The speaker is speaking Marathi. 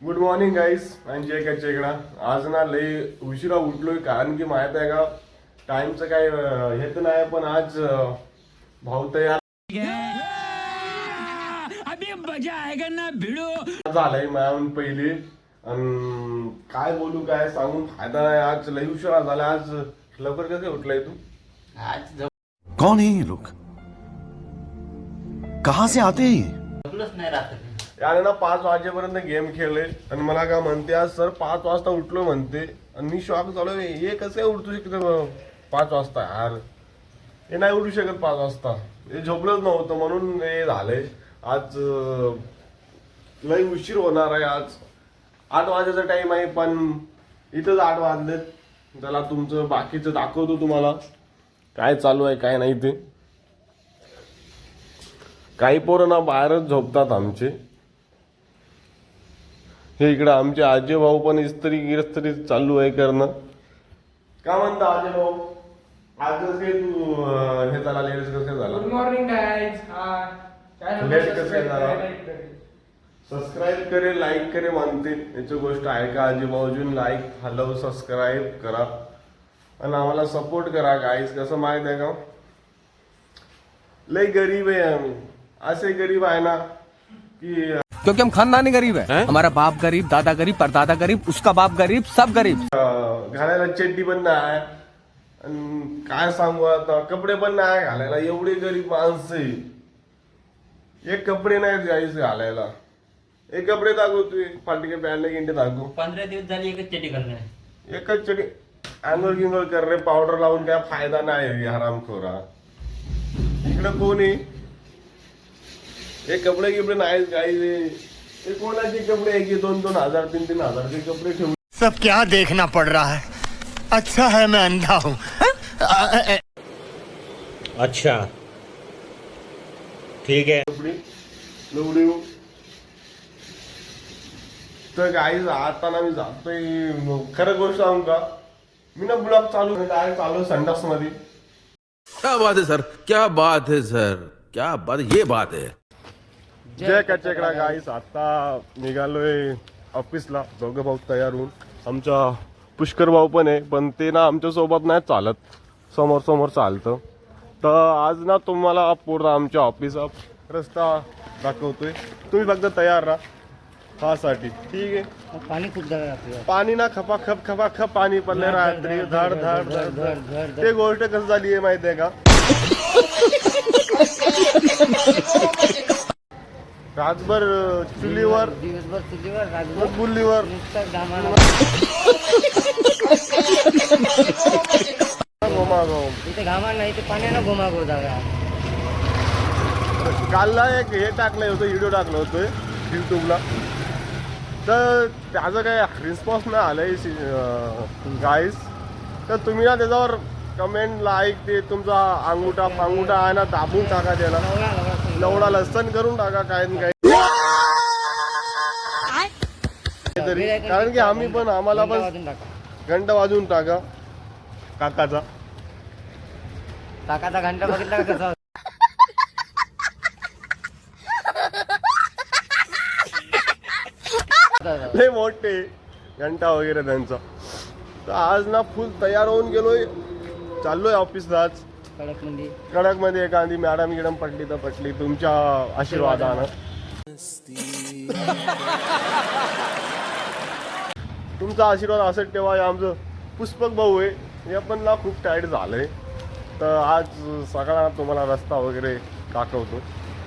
गुड मॉर्निंग गाईस आणि जय कच्चे इकडा. आज ना लई उशिरा उठलोय कारण की माहित आहे का टाइमचं काय हे तर नाही, पण आज भाऊ तयार अभी मजा आएगा ना भिड़ो झालाय माझ्याहून पहिले. आणि काय बोलू काय सांगून फायदा नाही. आज लई उशिरा झाला. आज लवकर कसे उठलाय तू? आज कौन है ये लोग? कहां से आते हैं ये? झोपलोच नाही रात्री. याने ना 5 वाजेपर्यंत गेम खेळले आणि मला काय म्हणते आज सर 5 वाजता उठलो म्हणते. आणि मी शॉक झालो, हे कसं काय उठू शकतो 5 वाजता यार? हे नाही उठू शकत 5 वाजता. हे झोपलंच नव्हतं म्हणून हे झालंय. आज लई उशीर होणार आहे. आज 8 वाजेचा टाइम आहे पण इथंच 8 वाजलेत. त्याला तुमचं बाकीचं दाखवतो तुम्हाला काय चालू आहे काय नाही ते. काही पोरं ना बाहेरच झोपतात आमचे. हे इकडे आमचे आजी भाऊ पण इस्त्री चालू आहे करणं. का म्हणता आजी भाऊ? आज कसे तू हे झाला लेट कसे झाला? Good morning guys. लेट कसे झाला? सबस्क्राईब करे लाईक करे म्हणते. याची गोष्ट आहे का आजी भाऊजून? लाईक फॉलो सबस्क्राईब करा आणि आम्हाला सपोर्ट करा गाईस. कसं माहित आहे का लई गरीब आहे आम्ही. असे गरीब आहे ना की क्योंकि हम खानदानी गरीब है, हमारा बाप गरीब, दादा गरीब, परदादा गरीब, उसका बाप गरीब, सब गरीब. घालायला चड्डी पण नाही आणि काय सांगू आता कपडे पण नाही घालायला. एवढे गरीब माणसं आहे. एक कपडे नाही जायचं घालायला. एक कपडे दाखवतोय फाटके पॅन्ट गिंटे दाखवू. 15 दिवस झाली एकच चटी घालणार. एकच चड्डी अँगल गिंगल कर रे. पावडर लावून काय फायदा नाही हरामखोरा. इकडे कोण आहे? हे कपडे गिपडे नाही काही. कोणाचे कपडे आहे की 2-2 हजार 3-3 हजारचे कपडे ठेवून. सब क्या देखना पड़ रहा है? अच्छा है मैं अंधा हूँ. अच्छा ठीक है. कपडे एवढे तर गाईज आता ना मी जातोय. खरं गोष्ट सांगू का मी ना ब्लॉग चालू काय चालू संडास मध्ये. क्या बात है सर, क्या बात है सर, क्या बात, ये बात है. जय कचेकडा गाईस. आता निघालोय ऑफिसला. दोघं भाऊ तयार होऊन. आमचा पुष्कर भाऊ पण आहे पण ते ना आमच्या सोबत नाही चालत. समोर समोर चालतं. तर आज ना तुम्हाला पूर्ण आमच्या ऑफिसचा रस्ता दाखवतोय. तुम्ही फक्त तयार राहा साठी. ठीक आहे. पाणी खूप झालं आपल्याला. पाणी ना खपा पाणी पडले रात्री धड धड धड धड. ते गोष्ट कसं झाली आहे माहिती आहे का? रातभर चुलीवर दिवसभर चुलीवर रातभर बुल्लीवर नुसतं घामाला. इथे घामा नाही ते पाण्यानं घुमागो जागा. कालला एक हे टाकलं होतं व्हिडिओ टाकलं होतं युट्यूबला. तर त्याचं काय रिस्पॉन्स नाही आलाय गाईस. तर तुम्ही ना त्याच्यावर कमेंट लाईक ते तुमचा अंगुठा फांगुठा आहे ना दाबून टाका. त्याला लवडा लसण करून टाका काय ना काय तरी. कारण की आम्ही पण आम्हाला पण घंटा वाजून टाका काकाचा. काकाचा घंटा बघितला का कसा? लय मोठे घंटा वगैरे त्यांचा. तर आज ना फुल तयार होऊन गेलोय. चाललोय ऑफिसला. आज कडक मध्ये एखादी मॅडम गिडम पडली तर पडली तुमच्या आशीर्वादानं. तुमचा आशीर्वाद असंच ठेवा. आमचं पुष्पक भाऊ आहे. हे पण ना खूप टायर्ड झालंय. तर आज सगळा तुम्हाला रस्ता वगैरे दाखवतो.